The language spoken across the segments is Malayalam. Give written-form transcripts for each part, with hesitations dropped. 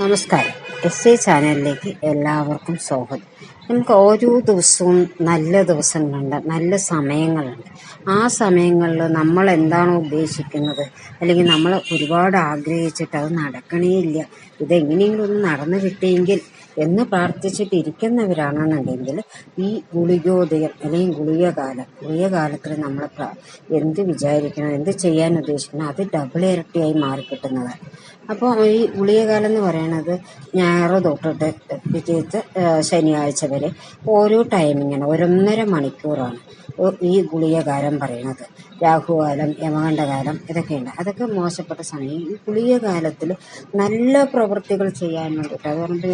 നമസ്കാരം. എസ് ചാനലിലേക്ക് എല്ലാവർക്കും സ്വാഗതം. നമുക്ക് ഓരോ ദിവസവും നല്ല ദിവസങ്ങളുണ്ട്, നല്ല സമയങ്ങളുണ്ട്. ആ സമയങ്ങളിൽ നമ്മൾ എന്താണോ ഉദ്ദേശിക്കുന്നത്, അല്ലെങ്കിൽ നമ്മൾ ഒരുപാട് ആഗ്രഹിച്ചിട്ട് അത് നടക്കണേ ഇല്ല, ഇതെങ്ങനെയെങ്കിലും ഒന്ന് നടന്നു കിട്ടിയെങ്കിൽ എന്ന് പ്രാർത്ഥിച്ചിട്ടിരിക്കുന്നവരാണെന്നുണ്ടെങ്കിൽ ഈ ഗുളികോദയം അല്ലെങ്കിൽ ഗുളികകാലത്തിൽ നമ്മൾ എന്ത് വിചാരിക്കണം, എന്ത് ചെയ്യാൻ ഉദ്ദേശിക്കണം, അത് ഡബിൾ ഇരട്ടിയായി മാറിക്കിട്ടുന്നതാണ്. അപ്പോൾ ഈ ഗുളികകാലം എന്ന് പറയുന്നത് ഞായർ തൊട്ടിട്ട് പിറ്റേത്തെ ശനിയാഴ്ച വരെ ഓരോ ടൈമിങ്ങാണ്, 1.5 മണിക്കൂറാണ് ഈ ഗുളികകാലം പറയുന്നത്. രാഹുകാലം, യമകണ്ഠകാലം ഇതൊക്കെയുണ്ട്. അതൊക്കെ മോശപ്പെട്ട സമയം. ഈ ഗുളികകാലത്തിൽ നല്ല പ്രവൃത്തികൾ ചെയ്യാൻ വേണ്ടിയിട്ട്, അത് പറഞ്ഞിട്ട്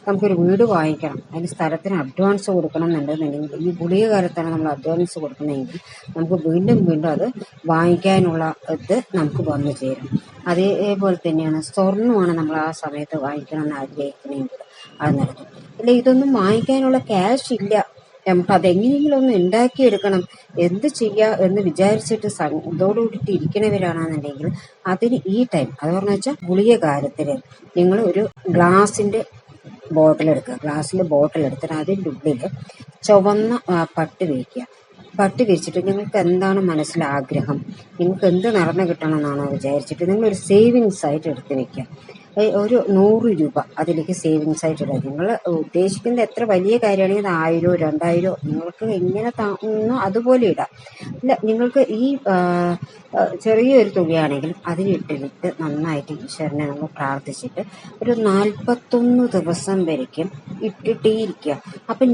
നമുക്കൊരു വീട് വാങ്ങിക്കണം, അതിന് സ്ഥലത്തിന് അഡ്വാൻസ് കൊടുക്കണം എന്നുണ്ടെന്നുണ്ടെങ്കിൽ ഈ ഗുളികകാലത്താണ് നമ്മൾ അഡ്വാൻസ് കൊടുക്കുന്നതെങ്കിൽ നമുക്ക് വീണ്ടും വീണ്ടും അത് വാങ്ങിക്കാനുള്ള ഇത് നമുക്ക് വന്നു ചേരും. അതേപോലെ തന്നെയാണ് സ്വർണ്ണമാണ് നമ്മൾ ആ സമയത്ത് വാങ്ങിക്കണം എന്ന് ആഗ്രഹിക്കണമെങ്കിൽ അത് നടക്കും. അല്ല, ഇതൊന്നും വാങ്ങിക്കാനുള്ള ക്യാഷ് ഇല്ല, നമുക്ക് അതെങ്ങനെയെങ്കിലും ഒന്ന് ഉണ്ടാക്കിയെടുക്കണം, എന്ത് ചെയ്യുക എന്ന് വിചാരിച്ചിട്ട് ഇതോടുകൂടിയിട്ട് ഇരിക്കണവരാണെന്നുണ്ടെങ്കിൽ അതിന് ഈ ടൈം, അത് പറഞ്ഞു വെച്ചാൽ ഗുളികകാലത്തിൽ നിങ്ങൾ ഒരു ഗ്ലാസിന്റെ ബോട്ടിൽ എടുത്തിട്ട് അതിൻ്റെ ഉള്ളിൽ ചുവന്ന പട്ട് വിരിക്കുക. പട്ട് വിരിച്ചിട്ട് നിങ്ങൾക്ക് എന്താണ് മനസ്സിൽ ആഗ്രഹം, നിങ്ങൾക്ക് എന്ത് നടന്നു കിട്ടണമെന്നാണോ വിചാരിച്ചിട്ട് നിങ്ങളൊരു സേവിങ്സ് ആയിട്ട് എടുത്ത് വെക്കുക. ഒരു 100 രൂപ അതിലേക്ക് സേവിങ്സ് ആയിട്ട് ഇടുക. നിങ്ങൾ ഉദ്ദേശിക്കുന്നത് എത്ര വലിയ കാര്യമാണെങ്കിൽ 1000 2000 നിങ്ങൾക്ക് എങ്ങനെ താങ്ങുന്നോ അതുപോലെ ഇടാം. അല്ല, നിങ്ങൾക്ക് ഈ ചെറിയൊരു തുകയാണെങ്കിൽ അതിനിട്ടിട്ട് നന്നായിട്ട് ഈശ്വരനെ നമ്മൾ പ്രാർത്ഥിച്ചിട്ട് ഒരു 41 ദിവസം വരയ്ക്കും ഇട്ടിട്ടേയിരിക്കുക. അപ്പം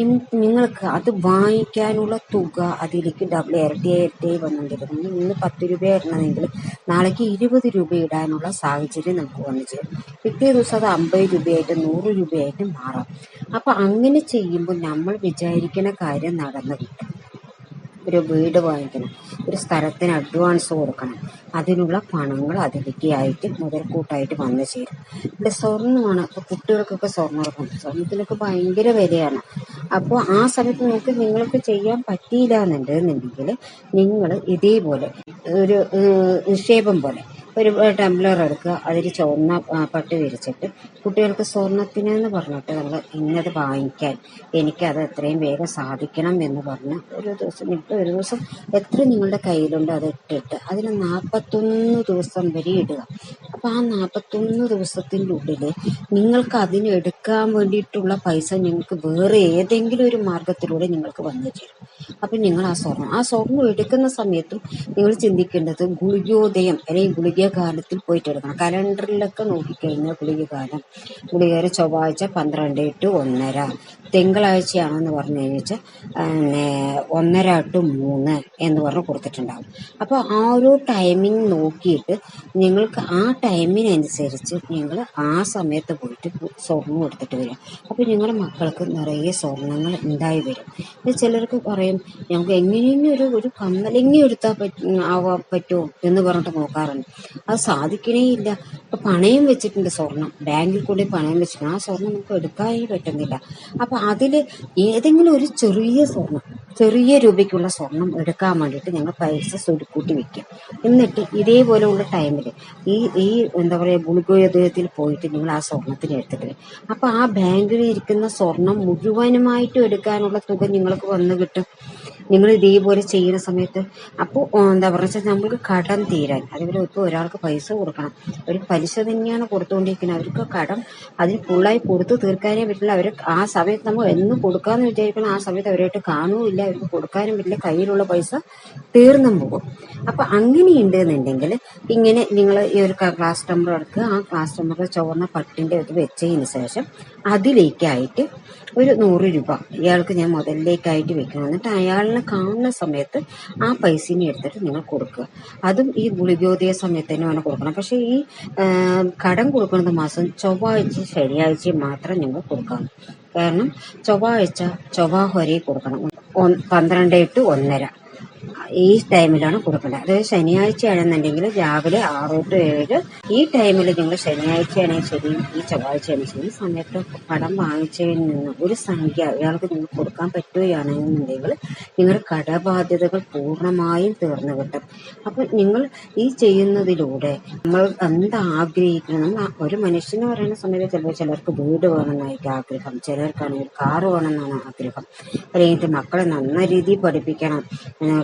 നിങ്ങൾക്ക് അത് വാങ്ങിക്കാനുള്ള തുക അതിലേക്ക് ഡബിൾ ഇരട്ടിയായി വന്നുകൊണ്ടിരിക്കുന്നു. ഇന്ന് 10 രൂപ ഇടണമെങ്കിൽ നാളേക്ക് 20 രൂപ ഇടാനുള്ള സാഹചര്യം നമുക്ക് വന്നു ചേരും. പിറ്റേ ദിവസം അത് 50 രൂപയായിട്ട് 100 രൂപയായിട്ട് മാറാം. അപ്പം അങ്ങനെ ചെയ്യുമ്പോൾ നമ്മൾ വിചാരിക്കുന്ന കാര്യം നടന്നു കിട്ടും. ഒരു വീട് വാങ്ങിക്കണം, ഒരു സ്ഥലത്തിന് അഡ്വാൻസ് കൊടുക്കണം, അതിനുള്ള പണങ്ങൾ അതിലേക്ക് ആയിട്ട് മുതൽക്കൂട്ടായിട്ട് വന്നു ചേരും. ഇവിടെ സ്വർണ്ണമാണ്. ഇപ്പോൾ കുട്ടികൾക്കൊക്കെ സ്വർണ്ണം കൊടുക്കണം, സ്വർണ്ണത്തിനൊക്കെ ഭയങ്കര വിലയാണ്. അപ്പോൾ ആ സമയത്ത് നിങ്ങൾക്ക് ചെയ്യാൻ പറ്റിയില്ല എന്നുണ്ടെങ്കിൽ നിങ്ങൾ ഇതേപോലെ ഒരു നിക്ഷേപം പോലെ ഒരു ടംബ്ലർ എടുക്കുക, അതിൽ ചുവന്ന പട്ട് വിരിച്ചിട്ട് കുട്ടികൾക്ക് സ്വർണത്തിനെന്ന് പറഞ്ഞിട്ട് നമ്മൾ ഇന്നത് വാങ്ങിക്കാൻ എനിക്കത് എത്രയും വേഗം സാധിക്കണം എന്ന് പറഞ്ഞ് ഒരു ദിവസം എത്ര നിങ്ങളുടെ കയ്യിലുണ്ടോ അത് ഇട്ടിട്ട് അതിന് 41 ദിവസം വരെ ഇടുക. അപ്പം ആ 41 ദിവസത്തിൻ്റെ ഉള്ളിൽ നിങ്ങൾക്ക് അതിന് എടുക്കാൻ വേണ്ടിയിട്ടുള്ള പൈസ നിങ്ങൾക്ക് വേറെ ഏതെങ്കിലും ഒരു മാർഗത്തിലൂടെ നിങ്ങൾക്ക് വന്നു ചേരും. അപ്പം നിങ്ങൾ ആ സ്വർണം എടുക്കുന്ന സമയത്തും നിങ്ങൾ ചിന്തിക്കേണ്ടത് ഗുളികോദയം അല്ലെങ്കിൽ ഗുളികകാലത്തിൽ പോയിട്ട് എടുക്കണം. കലണ്ടറിലൊക്കെ നോക്കിക്കഴിഞ്ഞാൽ ഗുളികകാലം ചൊവ്വാഴ്ച 12 to 1:30, തിങ്കളാഴ്ചയാണെന്ന് പറഞ്ഞു കഴിഞ്ഞാൽ 1:30 to 3 എന്ന് പറഞ്ഞ് കൊടുത്തിട്ടുണ്ടാകും. അപ്പോൾ ആ ഒരു ടൈമിങ് നോക്കിയിട്ട് നിങ്ങൾക്ക് ആ ടൈമിനനുസരിച്ച് നിങ്ങൾ ആ സമയത്ത് പോയിട്ട് സ്വർണം എടുത്തിട്ട് വരിക. അപ്പോൾ നിങ്ങളുടെ മക്കൾക്ക് നിറയെ സ്വർണങ്ങൾ ഉണ്ടായി വരും. ചിലർക്ക് പറയും ഞങ്ങൾക്ക് എങ്ങനെയെങ്കിലും ഒരു കമ്മലെങ്ങി എടുത്താൽ പറ്റുമോ എന്ന് പറഞ്ഞിട്ട് നോക്കാറുണ്ട്. അത് സാധിക്കണേ ഇല്ല. ഇപ്പം പണയം വെച്ചിട്ടുണ്ട് സ്വർണം, ബാങ്കിൽ കൂടി പണയം വെച്ചിട്ടുണ്ട്, ആ സ്വർണം നമുക്ക് എടുക്കാനേ പറ്റുന്നില്ല. അപ്പം അതിൽ ഏതെങ്കിലും ഒരു ചെറിയ രൂപയ്ക്കുള്ള സ്വർണം എടുക്കാൻ വേണ്ടിയിട്ട് ഞങ്ങൾ പൈസ സ്വരുക്കൂട്ടി വെക്കുക. എന്നിട്ട് ഇതേപോലെയുള്ള ടൈമിൽ ഈ എന്താ പറയുക ഗുളികോദയത്തിൽ പോയിട്ട് നിങ്ങൾ ആ സ്വർണത്തിന് എടുത്തിട്ട് വരും. അപ്പം ആ ബാങ്കിൽ ഇരിക്കുന്ന സ്വർണം മുഴുവനുമായിട്ടും എടുക്കാനുള്ള തുക നിങ്ങൾക്ക് വന്നു കിട്ടും നിങ്ങൾ ഇതേപോലെ ചെയ്യുന്ന സമയത്ത്. അപ്പോൾ എന്താ പറയുക, നമ്മൾക്ക് കടം തീരാൻ, അതേപോലെ ഇപ്പോൾ ഒരാൾക്ക് പൈസ കൊടുക്കണം, ഒരു പലിശ തന്നെയാണ് കൊടുത്തുകൊണ്ടിരിക്കുന്നത്, അവർക്ക് കടം അതിന് ഫുള്ളായി കൊടുത്തു തീർക്കാനേ പറ്റില്ല. അവർ ആ സമയത്ത് നമ്മൾ എന്ന് കൊടുക്കാമെന്ന് വിചാരിക്കണം, ആ സമയത്ത് അവരായിട്ട് കാണുമില്ല, അവർക്ക് കൊടുക്കാനും പറ്റില്ല, കയ്യിലുള്ള പൈസ തീർന്നും പോകും. അപ്പം അങ്ങനെയുണ്ട് എന്നുണ്ടെങ്കിൽ ഇങ്ങനെ നിങ്ങൾ ഈ ഒരു ഗ്ലാസ് ടംബ്ലർ എടുക്കുക, ആ ഗ്ലാസ് ടംബ്ലർ ചുവന്ന പട്ടിൻ്റെ ഇത് വെച്ചതിന് ശേഷം അതിലേക്കായിട്ട് ഒരു 100 രൂപ ഇയാൾക്ക് ഞാൻ മുതലിലേക്കായിട്ട് വെക്കണം. എന്നിട്ട് അയാളിനെ കാണുന്ന സമയത്ത് ആ പൈസനെ എടുത്തിട്ട് നിങ്ങൾ കൊടുക്കുക. അതും ഈ ഗുളികോദയ സമയത്ത് തന്നെ വേണം കൊടുക്കണം. പക്ഷേ ഈ കടം കൊടുക്കുന്നത് മാസം ചൊവ്വാഴ്ച ശനിയാഴ്ച മാത്രം നിങ്ങൾ കൊടുക്കണം. കാരണം ചൊവ്വാഴ്ച ചൊവ്വാഹൊരേ കൊടുക്കണം, 12 to 1:30. ഈ ടൈമിലാണ് കൊടുക്കേണ്ടത്. അതായത് ശനിയാഴ്ചയാണെന്നുണ്ടെങ്കിൽ രാവിലെ 6 to 7 ഈ ടൈമിൽ നിങ്ങൾ ശനിയാഴ്ചയാണെങ്കിൽ ശരി ഈ ചൊവ്വാഴ്ചയാണെങ്കിൽ ശരി ഈ സമയത്ത് കടം വാങ്ങിച്ചതിൽ നിന്ന് ഒരു സംഖ്യ ഇയാൾക്ക് നിങ്ങൾ കൊടുക്കാൻ പറ്റുകയാണെന്നുണ്ടെങ്കിൽ നിങ്ങളുടെ കടബാധ്യതകൾ പൂർണ്ണമായും തീർന്നു കിട്ടും. അപ്പം നിങ്ങൾ ഈ ചെയ്യുന്നതിലൂടെ നമ്മൾ എന്താ ആഗ്രഹിക്കുന്നത്, നമ്മൾ ഒരു മനുഷ്യന് പറയുന്ന സമയത്ത് ചിലപ്പോൾ ചിലർക്ക് വീട് വേണമെന്നായിരിക്കും ആഗ്രഹം, ചിലർക്കാണെങ്കിൽ കാറ് വേണമെന്നാണ് ആഗ്രഹം, അല്ലെങ്കിൽ മക്കളെ നന്ന രീതിയിൽ പഠിപ്പിക്കണം,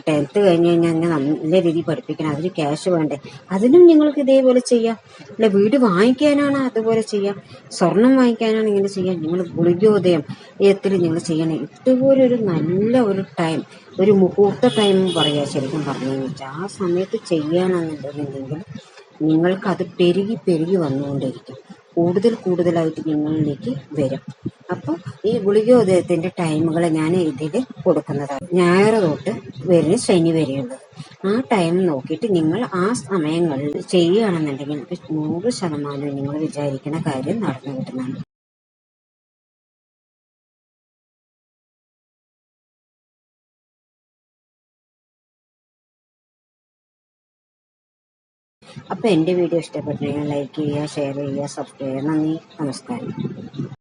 10th കഴിഞ്ഞ് കഴിഞ്ഞാൽ നല്ല രീതിയിൽ പഠിപ്പിക്കണം, അതിന് ക്യാഷ് വേണ്ടേ, അതിനും നിങ്ങൾക്ക് ഇതേപോലെ ചെയ്യാം. അല്ല വീട് വാങ്ങിക്കാനാണ് അതുപോലെ ചെയ്യാം, സ്വർണം വാങ്ങിക്കാനാണ് ഇങ്ങനെ ചെയ്യാം. നിങ്ങൾ ഗുളികോദയത്തിൽ നിങ്ങൾ ചെയ്യണം. ഇതുപോലെ ഒരു നല്ല ഒരു ടൈം, ഒരു മുഹൂർത്ത ടൈം പറയാ ശരിക്കും പറഞ്ഞു വെച്ചാൽ ആ സമയത്ത് ചെയ്യുകയാണെന്നുണ്ടെങ്കിൽ നിങ്ങൾക്ക് അത് പെരുകി പെരുകി വന്നുകൊണ്ടിരിക്കും, കൂടുതലായിട്ട് നിങ്ങളിലേക്ക് വരും. അപ്പോൾ ഈ ഗുളികോദയത്തിന്റെ ടൈമുകൾ ഞാൻ ഇതിൽ കൊടുക്കുന്നതാണ്. ഞായർ തൊട്ട് വരുന്ന ശനി വരെയുള്ളത്. ആ ടൈം നോക്കിയിട്ട് നിങ്ങൾ ആ സമയങ്ങളിൽ ചെയ്യുകയാണെന്നുണ്ടെങ്കിൽ 100% നിങ്ങൾ വിചാരിക്കുന്ന കാര്യം നടന്നു കിട്ടുന്നതാണ്. അപ്പോൾ എൻ്റെ വീഡിയോ ഇഷ്ടപ്പെട്ടെങ്കിൽ ലൈക്ക് ചെയ്യുക, ഷെയർ ചെയ്യുക, സബ്സ്ക്രൈബ് ചെയ്യുക. നന്ദി, നമസ്കാരം.